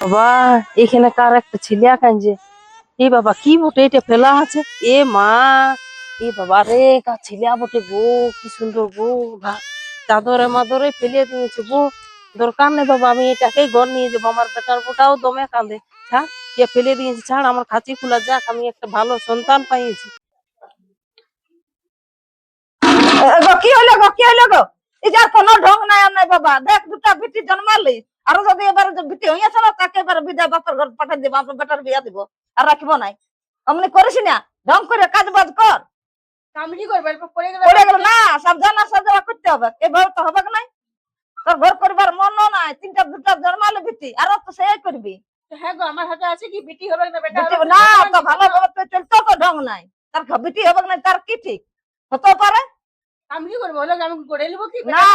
বাবা, এখানে কার একটা ছেলে কাঁদছে। এ বাবা, কি বটে এটা ফেলা আছে? এ মা, এ বাবা রে, কার ছেলে বটে গো, কি সুন্দর গো। চাদরে মাদরে ফেলে দিয়েছে গো। দরকার নেই বাবা, আমি এটাকেই ঘর নিয়ে যাবো। আমার বেটার বোটাও দমে কাঁদে। ছাড়, কে ফেলে দিয়েছে ছাড়, আমার খাঁচি খোলা যাক, আমি একটা ভালো সন্তান পাইছি। কি হলো গো, কি হলো গো? এটার কোনো ঢং নাই আর নাই বাবা। দেখ দুটা বেটি জন্মালি, আর যদি এবার বেটি হইয়াছে না, তাকে এবার বিদায় বাপের ঘর পাঠিয়ে দিব, আপনার বেটার বিয়া দিব, আর রাখবো নাই। অমনি করিস না, ঢং করে কাজ বাজ কর। কামড়ি করবে পড়ে গেল পড়ে গেল না, সাবধান সাবধান করতে হবে, এভাবে তো হবে না। তোর ঘর করবার মন নাই, দুটা জন্মালো বেটি, আর তো সেই করবি। হ্যাঁ গো, আমার হাতে আছে কি বেটি হবে না বেটা বেটি হবে না, তো ভালো ভাবে চলতে তো ঢং নাই। তার বেটি হবে না, তার কি ঠিক হতে পারে? কামড়ি করবো হলো আমি করে নেবো কি না,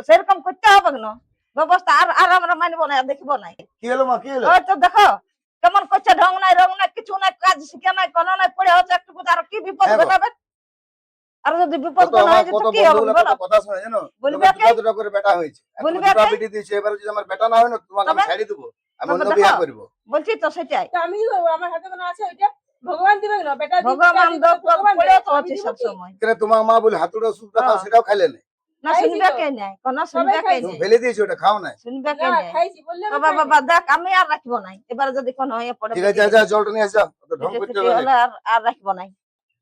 সেরকম করতে হবে না ব্যবস্থা। আর আর আমরা মানবো না, দেখবো না। কি হলো মা, কি হলো? ওই তো দেখো কেমন করছে, ঢং নাই রং নাই কিছু নাই, কাজ শিখে নাই, কোনো নাই, পড়ে হচ্ছে একটু আর কি বিপদ হ্যাঁ গো। ঘটাবে। আর যদি বিপদ কত কোনো আমার হয় কত তো কি হবে বন্ধুগুলো বলো? কত কথা শোনে জানো, বলবে তোমার কে? দুটা দুটা করে বেটা হয়েছে, এখন বলবে দুটা কে? বেটি দিয়েছে, এবারে যদি আমার বেটা না হয় না, তোমাকে আমি তবে ছাড়িয়ে দেবো, আমি তবে অন্য দেখো, বিয়ে করবো। বলছি তো সেটাই। আমি করবো, আমার হাতে কোনো আছে ওইটা ভগবান দিবে না বেটা দিবে ভগবান ভগবান পড়ে তো আছে সব কি সময়। কেন তোমার মা বলে হাতুড়ে ওষুধটা খাও, হ্যাঁ। সেটাও খাইলে না? না খাইছি শুনবে তো। কে নাই, কোন সবাই শুনবে কে খাইছে। তুমি নাই, ফেলে দিয়েছো, ওটা খাও না। শুনবে কে না নাই। খাইছি বললে বাবা বাবা দেখ, আমি আর রাখবো নাই, এবারে যদি কোনো হয়ে পড়ে ঠিক আছে, যা যা, জলটা নিয়ে আসো, অত ঢং বেটি করতে টেটি হবে না। হলে আর আর রাখবো নাই।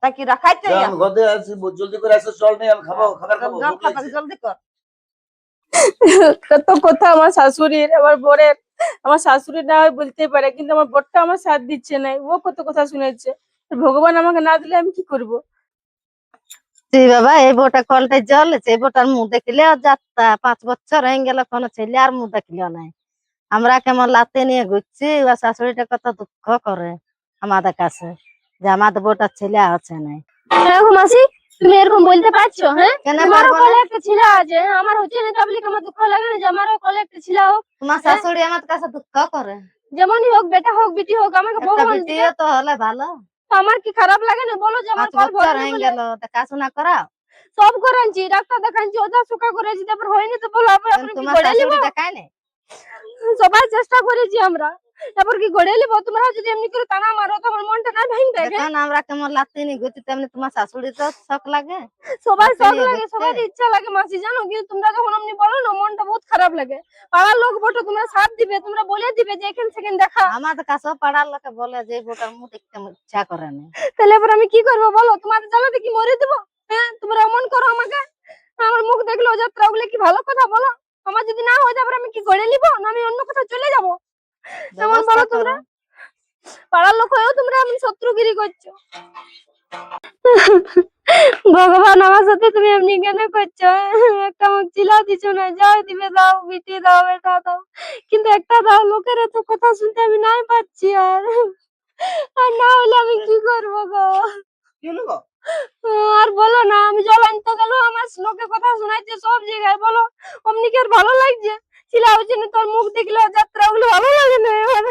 তা কি রাখাইতে যা, আমি ঘরে আসি, জলদি করে আসো, জল নিয়ে আমি খাবো, খাবার খাবো, জল ভুক খাবে, লাগছে। জলদি কর। কত কথা আমার শাশুড়ির আমার বরের। আমার শাশুড়ি না হয় বলতে পারে, কিন্তু আমার বরটা আমার সাথ দিচ্ছে না। ও কত কথা শুনেছে। ভগবান আমাকে না দিলে আমি কি করব? তুই বাবা এই বউটা কলটাই জ্বলেছে, এই বউটার মুখ দেখলে যাত্রা 5 বছর হয়ে গেল, কোনো ছেলে আর মুখ দেখলেও নাই। আমরা কেমন লাতে নিয়ে ঘুরছি, ও শাশুড়িটা কত দুঃখ করে আমাদের কাছে, যে আমাদের বউটার ছেলে আছে নাই। এরকম মাসি, তুমি এরকম বলতে পারছো? হ্যাঁ, কেন তোমারও পারবো কলে না? একটা ছেলে আছে, আমার হচ্ছে না, তাবলি আমার দুঃখ লাগে না যে আমারও কলে একটা ছেলে হোক? তোমার শাশুড়ি আমার কাছে দুঃখ করে। যেমনই হোক, বেটা হোক বিটি হোক, আমাকে একটা ভগবান দিবে। বেটিও তো হলে ভালো। তো আমার কি খারাপ লাগে না বলো, যে আমার 5 কল বছর ভরেনি হয়ে বলে? গেল, দেখাশোনা করাও। সব করাচ্ছি, ডাক্তার দেখাচ্ছি, ওজা সুখা করেছি, তারপর হয়নি তো বলো আপনি কি তোমার গড়ে নিব? শাশুড়ি দেখায় না? সবাই চেষ্টা করেছি আমরা, তারপর কি গড়ে নিব? তোমরা যদি এমনি করে টানা মারো তো আমার মনটা না ভাঙবে? দেখুন আমরা কেমন লাতে নিয়ে ঘুরছি, তেমনি তোমার শাশুড়ি তো শখ লাগে। সবাই লাতে শখ নিয়ে লাগে, ঘুরতে। সবাই ইচ্ছা লাগে মাসি, জানো? কিন্তু তোমরা যখন এমনি বলো না, মনটা বহুত খারাপ লাগে। পাড়ার লোক বটো, তোমরা সাথ দিবে, তোমরা বলে দিবে যে এখান সেখান দেখা। আমাদের কাছেও পাড়ার লোকে বলে যে এই বউটার মুখ দেখতে আমার ইচ্ছা করে না। তাহলে এবার আমি কি করবো বলো? তোমাদের জ্বালাতে কি মরে দেবো? হ্যাঁ, তোমরা এমন করো আমাকে। আমার মুখ দেখলে ও যাত্রা, ওগুলো কি ভালো কথা বলো? আমার যদি না হয়, তারপর আমি কি গড়ে নিবো, না আমি অন্য কোথাও চলে যাবো? এমন ব্যবস্থা বলো তোমরা। করো। পাড়ার লোক হয়েও তোমরা এমন শত্রুগিরি করছো। ভগবান, আমার সাথে তুমি এমনি কেন করছো? একটা মুখ চিলা দিছো না, যাও দিবে দাও, বিটি দাও, বেটা দাও, কিন্তু একটা দাও। লোকের এত কথা শুনতে আমি নাই পাচ্ছি আর। আর না হলে আমি কি করবো গো? কি হলো গো? আর বলো না, আমি জল আনতে গেল, আমার লোকে কথা শোনাইছে সব জায়গায়, বলো অমনি কি আর ভালো লাগছে? ছিলা হচ্ছে না, তোর মুখ দেখলে যাত্রা, ওগুলো ভালো লাগে না এবার।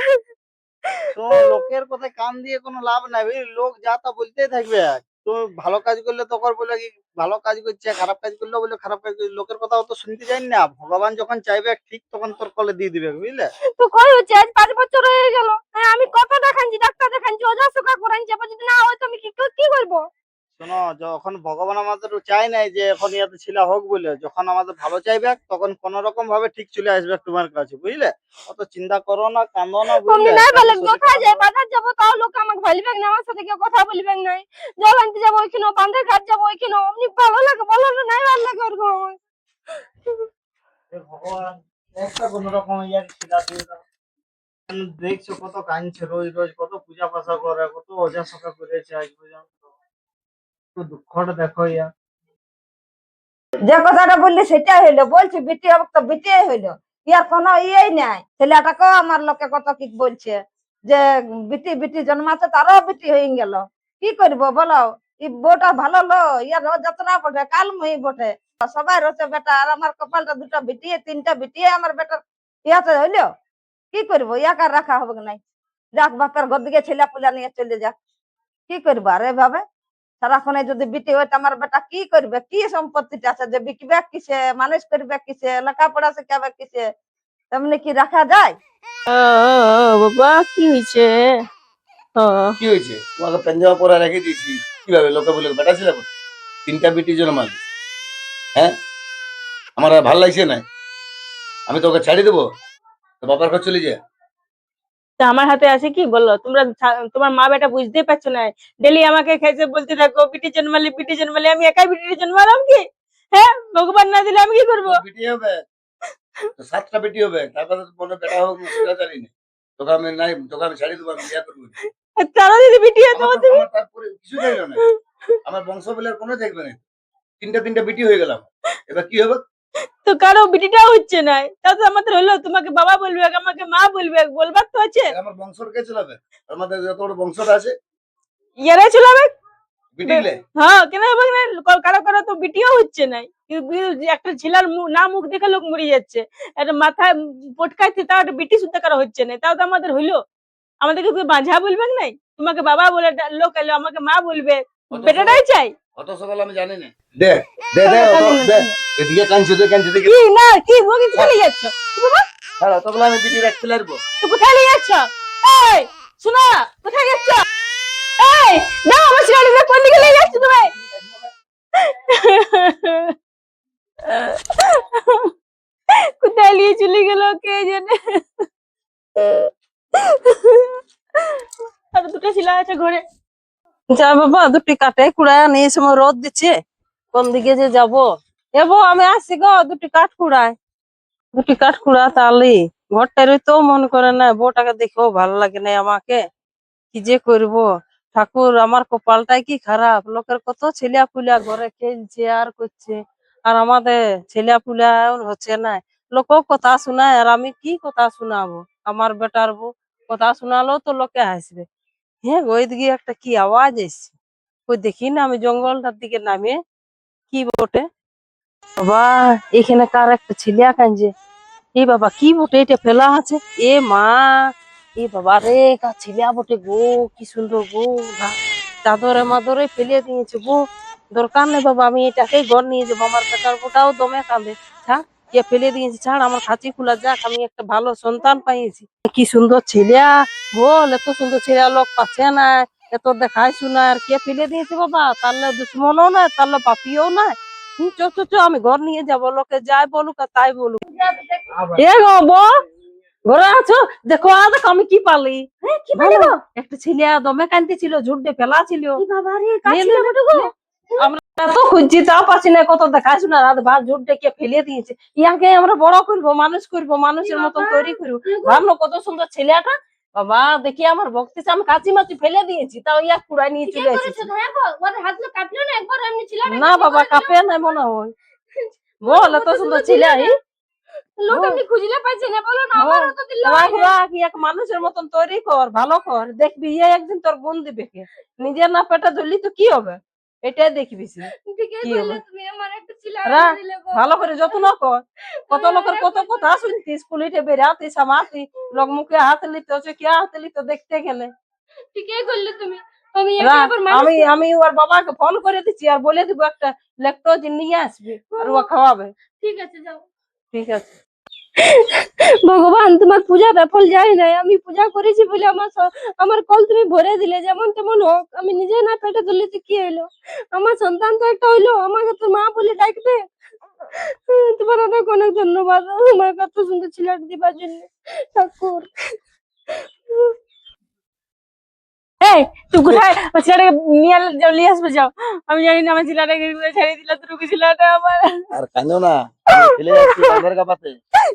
তো লোকের কথায় কান দিয়ে কোনো লাভ নাই, বুঝলি? লোক যা তা বলতেই থাকবে। তুমি ভালো কাজ করলে তখন বলে কি ভালো কাজ করছে, খারাপ কাজ করলেও বলে খারাপ কাজ করছে। লোকের কথা অত শুনতে চাই না। ভগবান যখন চাইবে ঠিক তখন তোর কলে দিয়ে দিবে, বুঝলে? তো কই হচ্ছে, আজ 5 বছর হয়ে গেল। হ্যাঁ, আমি কত দেখাচ্ছি, ডাক্তার দেখাচ্ছি, ওজা সুখা করাচ্ছি, আবার যদি না হয় তো আমি কি করবো? শোনো, যখন ভগবান আমাদের চাই নাই যে এখন ইয়াতে ছিলা হোক বলে, যখন আমাদের ভালো চাইবে তখন কোন রকম ভাবে ঠিক চলে আসবে তোমার কাছে, বুঝলে? অত চিন্তা করো না, কান্দো না, অমনি বুঝলে? নাই বলে, শরীর কোথায় খারাপ যাই, হবে। বাজার যাবো, তাও লোক আমাকে ভালিবেন না, আমার সাথে কেউ কথা বলিবেন নাই। জল আনতে যাবো ওইখানে, বান্ধে ঘাট যাবো ওইখানে, অমনি ভালো লাগে বলো না? নাই ভালো লাগে ওরকম আমার। হে ভগবান, একটা কোন রকম ইয়ার ছিলা দিয়ে দাও। দেখছো কত কাঁদছে রোজ রোজ, কত পূজা পাশা করে, কত অজা সকা করেছে আজ পর্যন্ত। তো দুঃখটা দেখো ইয়া। যে কথাটা বললি সেটাই হইলো, বলছি বিটি হবে তো বিটি হইলো। ইয়ার কোনো ইয়েই নাই। ছেলেটাকেও আমার লোকে কত কি বলছে যে বিটি বিটি জন্মাতে, তারও বিটি হয়ে গেল। কি করবো বলো? ই বউটা ভালো লো, ইয়ার যতনা বটে, কাল মই বটে, সবাই রয়েছে বেটা, আর আমার কপালটা দুটা বিটিয়ে, 3টা বিটিয়ে আমার বেটার ইয়াতে হইলো। কি করবো? ইয়াকে আর রাখা হবে নাই। যাক, বাপের ঘর দিকে ছেলে পুলা নিয়ে চলে যাক। কি করবো আর এভাবে? সারাক্ষণে যদি বিটি হয়, আমার বেটা কি করবে? কি সম্পত্তিটা আছে যে বিকবে কিসে, মানুষ করবে কিসে, লেখাপড়া শিখাবে কিসে? তেমনি কি রাখা যায়? বাবা কি হয়েছে? কি হয়েছে? তোমাকে পাঞ্জামা পরা রেখে দিয়েছি, কিভাবে লোকে বলে বেটা ছিল? 3টা বিটি জন্মালি, হ্যাঁ? আমার আর ভাল লাগছে না, আমি তোকে ছাড়ি দেবো, তো বাবার ঘর চলে যা। তা আমার হাতে আছে কি বলো? তোমরা তোমার মা বেটা বুঝতেই পারছো না, ডেলি আমাকে খেতে বলতে থাকো বিটি জন্মালি, আমি একাই বিটি জন্মালাম কি? হ্যাঁ, ভগবান না দিলে আমি কি করবো? তোর বিটি হবে তো 7টা বিটি হবে, তারপরে তো মনে বেটা হোক সেটা জানি না। তোকে আমি নাই, তোকে আমি ছাড়ি দেবো, আমি বিয়ে করবো না। তারা যদি বিটি হতো আমার তারপরে কিছু থাকলো না, আমার বংশ বলে আর কোনো থাকবে না। 3টা বিটি হয়ে গেলাম, এবার কি হবে? তো কারো বিটিটাও হচ্ছে না, তাও তো আমাদের হলো। তোমাকে বাবা বলবে, আমাকে মা বলবে, বলবার তো আছে। আমার বংশর কে চালাবে? আমাদের যত বড় বংশটা আছে ইয়ারাই চলাবে। বিটিলে। হ্যাঁ, কেন হবে না? কারো কারো তো বিটিও হচ্ছে না। একটা ছেলের মুখ দেখে লোক মরে যাচ্ছে, একটা মাথায় পটকাইছে, তাও একটা বিটি শুদ্ধ কারো হচ্ছে না, তাও তো আমাদের হইলো। আমাদেরকে কেউ বাঁঝা বলবে নাই? তোমাকে বাবা বলে লোক এলো, আমাকে মা বলবে, বেটাটাই চাই। অত সকাল আমি জানি না। দে দে দে দে, এদিকে কাঁদছে, দেখে কি না কি বকি চলে যাচ্ছ? হ্যাঁ, তখন আমি বিটি রাখতে লাগবো। তো কোথায় নিয়ে যাচ্ছ? এই শোনো, কোথায় যাচ্ছ? এই দাও আমার ছেলেটা, কোন দিকে নিয়ে যাচ্ছ তুমি? কোথায় নিয়ে চলে গেল কে জানে। আর দুটো ছেলে আছে ঘরে। যা বাবা, দুটি কাঠে কুড়ায় নিয়ে সময় রোদ দিচ্ছে, কোন দিকে যে যাবো? এবো আমি আসছি গো, দুটি কাঠ কুড়া তাহলে ঘরটারই তো মন করে না, বউটাকে দেখেও ভালো লাগে না আমাকে। কি যে করবো, ঠাকুর আমার কপালটাই কি খারাপ, লোকের কত ছেলিয়া পুলিয়া ঘরে খেলছে আর করছে, আর আমাদের ছেলিয়া পুলিয়া হচ্ছে না। লোকও কথা শোনায়, আর আমি কি কথা শোনাবো? আমার বেটার বউ কথা শোনালেও তো লোকে হাসবে। হ্যাঁ, ওই দিকে একটা কি আওয়াজ এসছে, ওই দেখি না, আমি জঙ্গলটার দিকে নামে কি বটে। বাবা, এখানে কার একটা ছেলিয়া কাঁদছে। এ বাবা, কি বটে এটা ফেলা আছে? এ মা, এ বাবা রে, কার ছেলিয়া বটে গো, কি সুন্দর গো। চাদরে মাদরে ফেলে দিয়েছে গো, দরকার নেই বাবা, আমি এটাকেই ঘর নিয়ে যাবো। আমার বেটার বোটাও দমে কাঁদে। ছাড়, কে ফেলে দিয়েছে ছাড়, আমার খাঁচি খোলা যাক, আমি একটা ভালো সন্তান পাইছি। কি সুন্দর ছেলিয়া, বল, এত সুন্দর ছেলিয়া লোক পাচ্ছে না, এত দেখায় শোনায়, আর কে ফেলে দিয়েছে বাবা? তাহলে দুশ্মনও নাই, তাহলে পাপিও নাই। চো চো চো, আমি ঘর নিয়ে যাবো, লোকে যাই বলুক আর তাই বলুক। এ গো বউ, ঘরে আছো? দেখো দেখো আমি কি পালি। ভালো, একটা ছেলে দমে কাঁদতেছিল, ঝুড়তে ফেলা ছিল। নে, নে, নে। আমরা তো খুঁজছি, তাও পাচ্ছি না, কত দেখাশো না, রাত ভাত ঝুড়তে কে ফেলে দিয়েছে। ইয়াকে আমরা বড় করবো, মানুষ করবো, মানুষের মতন তৈরি করবো। ভাবলো কত সুন্দর ছেলেটা, বাবা দেখি আমার বক্তিছে, আমি কাচি মাচি ফেলে দিয়েছি, তাও ইয়া কুড়াই নিয়ে চলে এসেছি। না বাবা, কাঁপে নাই মনে হয়। বল, এত সুন্দর ছেলে লোক এমনি খুঁজলে পাইছে না, বলো না আমারও তো দিল। এক মানুষের মতন তৈরি কর, ভালো কর, দেখবি ইয়ে একদিন তোর গুণ দিবে কে। নিজের না পেটে ধরলি তো কি হবে, এটাই দেখবি। ঠিকই কি বললে হবে? তুমি, আমার একটা ছেলে রা, আনতে দিলে গো। ভালো করে যত্ন কর। কত লোকের কত কথা শুনতি, স্কুলিতে বেরাতি সামাতি, লোক মুখে হাত লিত, চোখে হাত লিত দেখতে গেলে। ঠিকই করলে তুমি। আমি রা, একে আবার মানুষ আমি ওর বাবাকে ফোন করে দিচ্ছি, আর বলে দিব একটা ল্যাকটোজেন নিয়ে আসবে, আর ও খাওয়াবে। ঠিক আছে, যাও। ঠিক আছে। ভগবান, তোমার পূজা ব্যাফল যায় নাই, আমি পূজা করেছি বলে আমার কল তুমি ভরে দিলে, যেমন তেমন হোক। আমি নিজে না পেটে ধরলে তো কি হইলো, আমার সন্তান তো একটা হইলো, আমাকে তো মা বলে ডাকবে। তোমার অনেক অনেক ধন্যবাদ, আমার কত সুন্দর ছেলেটা দিবার জন্য, ঠাকুর। এই তুই কোথায়? আমার ছেলেটাকে নিয়ে নিয়ে আসবে, যাও। আমি জানি না, আমার ছেলেটাকে ছেড়ে দিলে তো ছেলেটা আমার। আর কাঁদো না, আমি ফেলে যাচ্ছি বাঁধের কাপাতে।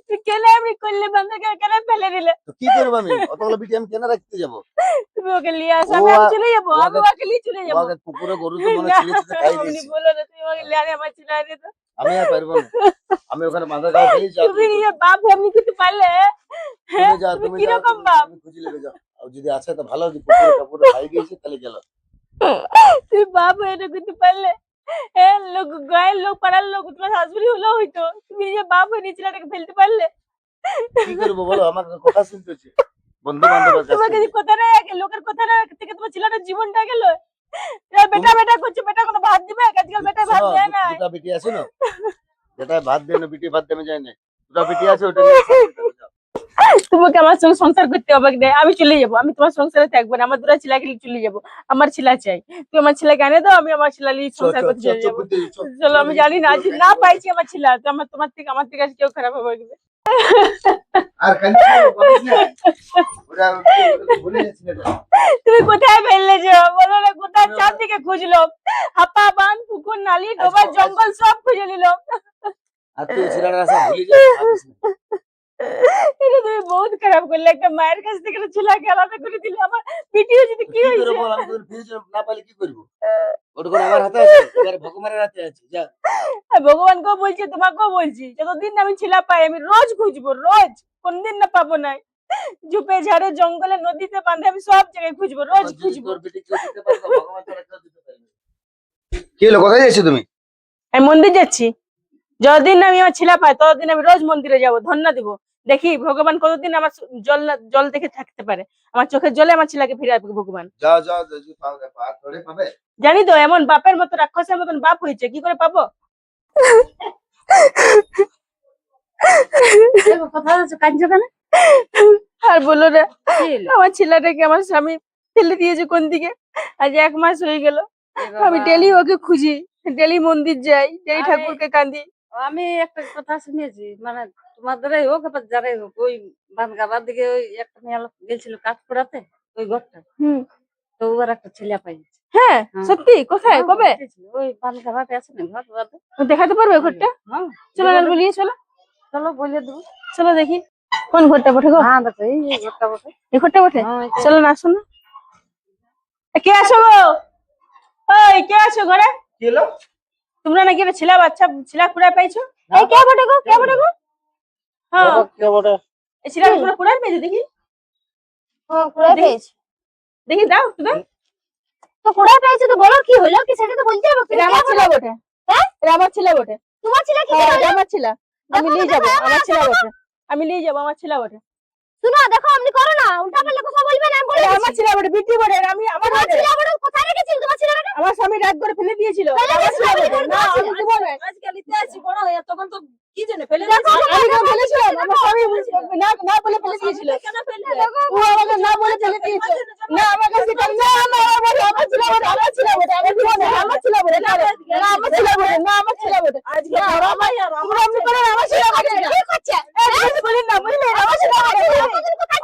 তুই কেন এমনি করলে? বান্ধবকে কেন ফেলে দিলে? তো কি করবো আমি? অতগুলো বিটি আমি কেন রাখতে যাবো? তুমি ওকে নিয়ে আসো, ও আমি আ- চলে যাবো, ও আমি আগে- ওকে নিয়ে চলে যাবো। ওকে কুকুরে গরু তো মনে না, ছিঁড়ে ছিঁড়ে খাই অমনি দিয়েছি। বলো না, তুমি ওকে নিয়ে আনে আমার ছেলে আনে তো। আমি আর পারবো না, আমি ওখানে বাঁধের কাপা ফেলেছি। আর তুমি নিজে বাপ এমনি করতে পারলে? হ্যাঁ, তুমি যাও, তুমি তুমি যাও, কিরকম বাপ? তুমি খুঁজে লেগে যাও। আর যদি আছে তো ভালো, যদি কুকুরে কাপুরে খাই দিয়েছে তাহলে গেল। তুমি বাপ হয়ে করতে পারলে? হ্যাঁ, লোক গায়ের লোক, পাড়ার লোক, তোমার শাশুড়ি হলেও হইতো, তুমি নিজে বাপ হয়ে নিয়ে ছেলেটাকে ফেলতে পারলে? কি করবো বলো, আমার কথা শুনতে হচ্ছে বন্ধু বান্ধবের কাছ তোমাকে থেকে। কথা না, লোকের কথা না থেকে তোমার ছেলেটার জীবনটা গেল। বেটা বেটা করছে, বেটা কোনো ভাত দিবে? আজকাল বেটা ভাত শোনো, দেয় না। দুটা বিটি আছে না, যেটা ভাত দেয় না, বিটি ভাত দেবে যায় না, দুটা বিটি আছে, ওটা নিয়ে যাও। তোমাকে আমার সঙ্গে সংসার করতে হবে না, আমি চলে যাবো, আমি তোমার সংসারে থাকবো না, আমার দুটা ছেলেকে নিয়ে চলে যাবো, আমার ছেলে চাই, তুমি আমার ছেলেকে আনে দাও, আমি আমার ছেলে নিয়ে সংসার করতে চলে যাবো। চলো, আমি জানি না, আজ না পাইছি আমার ছেলে, তো আমার থেকে আজ কেউ খারাপ হবে না। আর কান্দি বলিস না ওরা বলে যাচ্ছে না তুমি কোথায় ফেললেছো বলো না, কোথায় চারদিকে খুঁজলো, হাপা বান পুকুর নালি ডোবা জঙ্গল সব খুঁজে নিল। আর তুই ছেলেটার আশা ভুলে যাস এটা তুমি বহুত খারাপ করলে, একটা মায়ের কাছ থেকে একটা ছেলেকে আলাদা করে দিলে, আমার ভিডিও যদি কি কি হয়েছে। করব আমি তোর ফিউচার না পাইলে কি করব ওটা কোন আমার হাতে আছে এবার ভগবানের হাতে আছে যা ভগবানকেও বলছি, তোমাকেও বলছি, যতদিন না আমি ছেলে পাই আমি রোজ খুঁজবো, রোজ, কোনদিন না পাবো না, ঝুপে ঝাড়ে জঙ্গলে নদীতে বাঁধে আমি সব জায়গায় খুঁজবো, রোজ খুঁজবো। তোর বেটি কেউ দিতে পারবে ভগবান তোর একটা দিতে পারবে কি হলো কোথায় যাচ্ছ তুমি আমি মন্দির যাচ্ছি, যতদিন আমি আমার ছেলে পাই ততদিন আমি রোজ মন্দিরে যাব, ধন্য দিব, দেখি ভগবান কতদিন আমার জল দেখে থাকতে পারে, আমার চোখের জলে আমার ছেলেকে ফিরে আসবে ভগবান। যাও যাও যদি পাবে পা ধরে পাবে জানি তো এমন বাপের মতো রাক্ষসের মতন বাপ হয়েছে, কি করে পাবো। কোথায় আছে কাঁদছো কেন? আর বলো না, কি হলো? আমার ছেলেটাকে আমার স্বামী ফেলে দিয়েছে কোন দিকে, আজ 1 মাস হয়ে গেল, আমি ডেলি ওকে খুঁজি, ডেলি মন্দির যাই, ডেলি আমি- ঠাকুরকে কাঁদি। আমি একটা কথা শুনেছি, মানে তোমাদেরই হোক বা যারাই হোক, ওই বানগাবার দিকে ওই একটা মেয়ে লোক গেছিল কাজ করাতে, ওই ঘরটা, হুম, তো ওর একটা ছেলে পাইছে। হ্যাঁ হ্যাঁ। সত্যি, কোথায় কবে ওই বানগাবাতে আছে না ঘর বাদে। দেখাতে পারবে ঘরটা? হ্যাঁ, চলো না বলিয়ে, চলো চলো বলে দেবো। চলো দেখি কোন ঘরটা বটে গো, হ্যাঁ দেখো এই ঘরটা বটে। এই ঘরটা বটে, হ্যাঁ, এই যে- চলো না, আসো না। কে আছো গো, ওই কে আছো ঘরে? কি হলো তোমরা নাকি একটা ছেলে বাচ্চা ছেলে কুড়ায় পাইছো? না, এই কে বটে গো, কে বটে গো? হ্যাঁ, কে বটে এই ছেলেটা তোমরা কুড়ায় পেয়েছো, দেখি কুড়াই পেয়েছি দেখি দাও তুমি। তো কুড়াই পেয়েছি, তো বলো কি হলো, কি সেটা তো বলতে হবে। এটা আমার ছেলে বটে, এটা আমার ছেলে বটে, তোমার ছেলে কি হ্যাঁ করে এটা হলো? আমার ছেলে, আমি নিয়ে যাবো, আমার ছেলে বটে, আমি নিয়ে যাবো, আমার ছেলে বটে, শুনো দেখো, আপনি করো না, উল্টা পাল্টা কথা বলবে না, আমি বলে এটা দিচ্ছি। আমার ছেলে বটে, বিটি বটে, এটা আমি আমার তোমার বটে। ছেলে আবার কোথায় রেখেছিল তোমার ছেলেটাকে? আমার স্বামী রাত করে ফেলে দিয়েছিল, ফেলে আমার দিয়েছিল, ছেলে আমি বটে। বলবো না, ছিল। আমি দেবো না। আজকাল ইতিহাসই বড় হয়ে তখন তো কি জানে ফেলে দেখো, আমি কেন ফেলেছিলাম? আমার স্বামী না না বলে ফেলে দিয়েছিল, কেন ফেলবে? ও আমাকে না বলে ফেলে দিয়েছে, না আমার কাছে না না আমার ছেলে বটে, আমার ছেলে বটে, আমার ছেলে বটে, আমার ছেলে বটে, না না আমার ছেলে বটে, না আমার ছেলে বটে, আজকে না, বাবাই আর তোমরা এমনি করে আমার ছেলে বটে, কি করছে? এই বলেন না, বুঝলে আমার ছেলে বটে,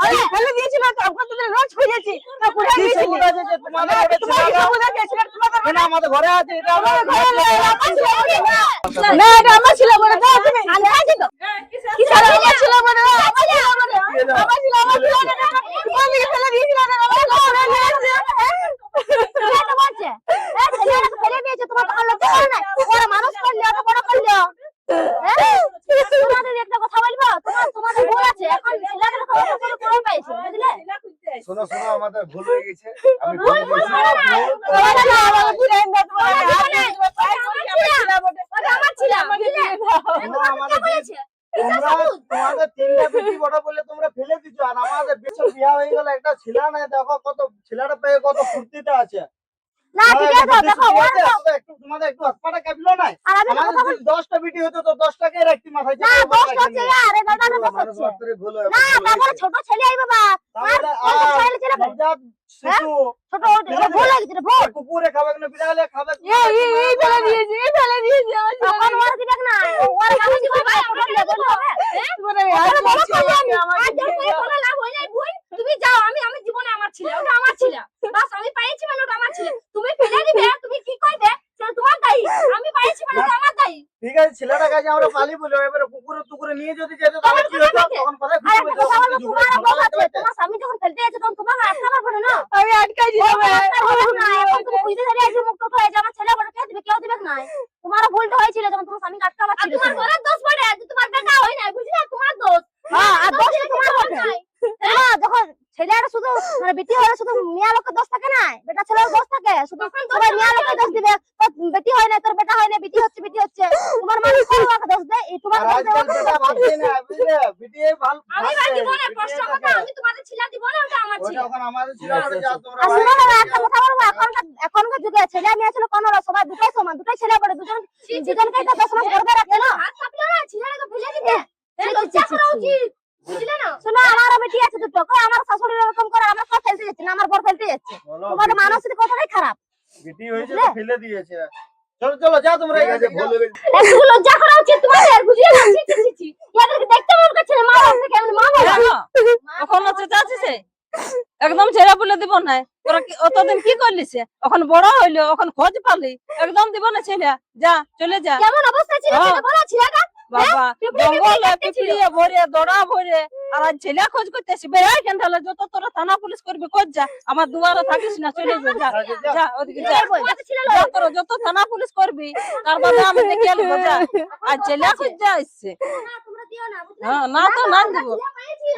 আমি ফেলে দিয়েছিল, তো আপনার তোদের রোজ খুঁজেছি, না কোথায় কি গিয়েছিলি? সবুজ আছে যে তোমাদের ঘরে ছিল তোমার কি না? সবুজ আছে? সেটা তোমাদের ঘরে না, আমাদের ঘরে আছে এটা আমার আমার ঘরে নেই, আমার ছেলে বটে, না এটা আমার ছেলে বটে, দাও তুমি। কি ছাড়া আমার ছেলে বটে, না, আমার ছেলে বটে, আমার ছেলে, আমার ছেলে বটে, না, আমি ফেলে দিয়েছিল, না, আমার ঘরে নিয়ে এসে, ছেলেটা বলছে, ছেলেটাকে ফেলে দিয়েছে, তোমার তখন লজ্জা করে না? ওরা মানুষ করলো, ওটা বড় করলো। তোমাদের একটা কথা বলবো, তোমাদের বউ আছে, এখন ছেলেটাকে করে পাইছে, বুঝলে? শোনো শোনো আমাদের ভুল হয়ে গেছে আমি ভুল করেছি তোমার না, আমার ঘুরে এনে দাও, তোমার আমার হাত জীবনে- ধরে পায়ে পড়ি, আমার ছেলে বটে, ওটা আমার ছিল, আমাকে বুঝলে? দিয়ে দাও। তোমরা আমাদের তোমাদের 3টা বেটি বড় বলে তোমরা ফেলে দিছো আর আমাদের বেশি বিয়া হয়ে গেল একটা ছেলে নাই দেখো কত ছেলেটা পেয়ে কত ফুর্তিতে আছে না ঠিক আছে, দেখো ওর তো- একটু তোমাদের একটু হাতপাটা কাঁপলো নাই আর আমি একটা কথা আমাদের যদি 10টা বেটি হতো তো 10টাকে রাখতি মাথায় না, চেপে দোষ রাখেনি। করছে না, আরে দাদা দাদা মানুষ করছে। মাত্রই ভুল হয় না, তারপরে ছোট ছেলে এই বাবা, তাহলে আর কত ছেলে ছেলে করে? নবজাত শিশু ছোট ওটা ভুল হয়ে গেছে, ভুল। কুকুরে খাবে না বিড়ালে খাবে এই ফেলে দিয়েছে, এই ফেলে দিয়েছে আমার ছেলে। তখন ওরা দিবে না, ওরা মানুষ দিবে না, ছোট ছেলে বলতে হবে। তোমার আমি হাত ওরা বড় দিচ্ছি, করলে আমি, আমাকে আর দিয়ে যখন দাও। কোনো লাভ হয় নাই, ভুল। তুমি যাও, আমি জীবনে আমার ছিল, ওটা আমার ছিল। বাস আমি পাইছি মানে ওটা আমার ছিল। তুমি ফেলে দিবে, তুমি কি করবে? সেটা তোমার দায়ী। আমি পাইছি মানে ওটা আমার দায়ী। ঠিক আছে ছেলেটা কাছে আমরা পালি বলি এবারে কুকুরে টুকুরে নিয়ে যদি যেত তাহলে কি হতো তখন কোথায় আর খুশি একটা হতো কথা বলবো, ঝগড়া তোমার বউ আছে, লাগতে তোমার স্বামী যখন ফেলতে যাচ্ছে তখন তোমাকে আটকাবার পারে না। আমি আটকাইছি তোমায়। না, এখন তুমি বুঝতে পারি আজকে মুখ টোটো হয়েছে, আমার ছেলে বড় কে দিবে, কেউ দিবে না। তোমারও ভুলটা হয়েছিল যখন তোমার স্বামী আটকাবার ছিল। তোমার ঘরের দোষ পড়ে, তোমার বেটা হয় না, বুঝলে? তোমার দোষ। হ্যাঁ, আর দোষ তোমার বটে। হ্যাঁ, যখন ছেলেটা শুধু মানে বেটি হলে শুধু মিয়া লোকের দোষ থাকে না, বেটা ছেলের দোষ থাকে, শুধু সবাই মিয়া লোকের দোষ দিবে। তোর বেটি হয় না, তোর বেটা হয় না, বেটি হচ্ছে, বেটি হচ্ছে। তোমার মানুষ কোন লোকের দোষ দেয়? এই তোমার আর দোষ আজকাল দেওয়া যেটা ভাবছে না বুঝলে বিটিয়ে ভালো আমি বাকি বলে প্রশ্ন কথা, আমি তোমাদের ছেলে দিব না, ওটা আমার ছিল। ওটা এখন আমাদের ছিল বলে যা তোমরা আর শুনো না, একটা কথা বলবো, এখনকার যুগে ছেলে মেয়ে ছিল কোনো সবাই দুটোই সমান, দুটোই ছেলে পড়ে, দুজনকে তো 10 মাস গর্ভে রাখে না। হাত কাঁপলো না, ছেলেটাকে ফেলে দিতে। লজ্জা করা উচিত। বুঝলে না? শোনো, আমারও বেটি আছে দুটো, কই আমার শাশুড়ি এরকম করে, আমরা সব ফেলতে যাচ্ছি না, আমার বর ফেলতে যাচ্ছে। বলো, তোমাদের মানসিক কথাটাই খারাপ। বিটি হয়েছে তো ফেলে দিয়েছে। চলো চলো যাও তোমরা ঠিক আছে, ভুল হয়ে গেছে। একটু লজ্জা করা উচিত তোমাদের, বুঝলে না? ছি, ছি, ছি, ছি। এদেরকে দেখতে মন করছে না, মা বাপ থেকে এমন মা বাবা। ওখানে চেঁচাচ্ছে একদম ছেড়ে বলে দিব না। তোরা অতদিন কি করলি সে? এখন বড় হইলো, এখন খোঁজ পালি, একদম দিব না ছেলে। যা, চলে যা। কেমন অবস্থা ছিল হ্যাঁ। সেটা বলো ছিলাটা? বাবা, জঙ্গলে পিঁপড়িয়ে ভরে, দড়া ভরে, আর আজ ছেলে খোঁজ করতেছি। বেড়াই কেন ঢালে? যত তোরা থানা পুলিশ করবি কর, যা। আমার দুয়ারে থাকিস না, চলে যা। যা, যা, ওদিকে যা। যা তোরা যত থানা পুলিশ করবি, তার বাদে আমি দেখে আনবো, যা। আর ছেলে খোঁজ যা এসছে। না, তোমরা দিও না, বুঝলে? হ্যাঁ, না তো না দিব।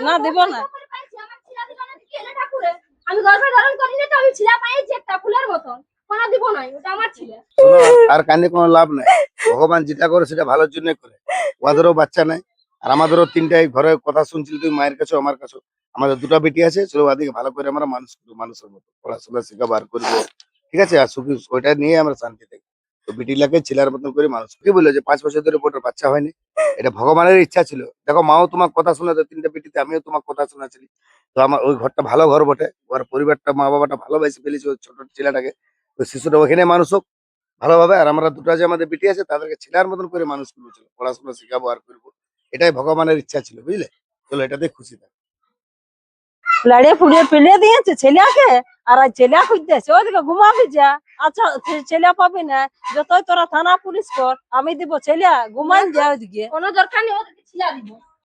না, দিব না। আমার ছিলা দিবা না, কি এলে ঠাকুরে? আমি গর্ভে ধারণ করি না তো, আমি ছিলা পাইছি একটা ফুলের মতন। কোনা দিব না, ওটা আমার ছিল। শোনো, আর কানে কোনো লাভ নাই। ভগবান যেটা করে সেটা ভালোর জন্য করে। ওদেরও বাচ্চা নাই, আর আমাদেরও তিনটাই ঘরে কথা শুনছিল, তুমি মায়ের কাছে আমার কাছে। আমাদের দুটো বেটি আছে, চলো ওদিকে ভালো করে আমরা মানুষ করবো, মানুষের মতো পড়াশোনা শেখা বার করবো, ঠিক আছে? আর সুখী ওইটা নিয়ে আমরা শান্তি থাকি। তো বেটিলাকে ছেলের মতন করে মানুষ কি বললো যে 5 বছর ধরে বোটের বাচ্চা হয়নি, এটা ভগবানের ইচ্ছা ছিল। দেখো, মাও তোমার কথা শুনে তো, তিনটা বেটিতে আমিও তোমার কথা শোনাচ্ছি। তো আমার ওই ঘরটা ভালো ঘর বটে, ওর পরিবারটা মা বাবাটা ভালোবাসে ফেলেছে ওই ছোট ছেলেটাকে। ওই শিশুটা ওখানে মানুষ হোক ভালোভাবে। আর আমরা দুটো যে আমাদের বেটি আছে তাদেরকে ছেলের মতন করে মানুষ করবো, ছিল পড়াশোনা শেখাবো আর করবো, এটাই ভগবানের ইচ্ছা ছিল, বুঝলে? চলো, এটাতে খুশি থাক। লাড়িয়ে ফুড়িয়ে ফেলে দিয়েছে ছেলেকে, আর আজ ছেলে খুঁজতেছে। ওদিকে ঘুমাবি যা। আচ্ছা, ছেলে পাবি না, যতই তোরা থানা পুলিশ কর, আমি দিব ছেলে। ঘুমান যা ওদিকে। কোনো দরকার নেই, ওদেরকে ছিলা দিব।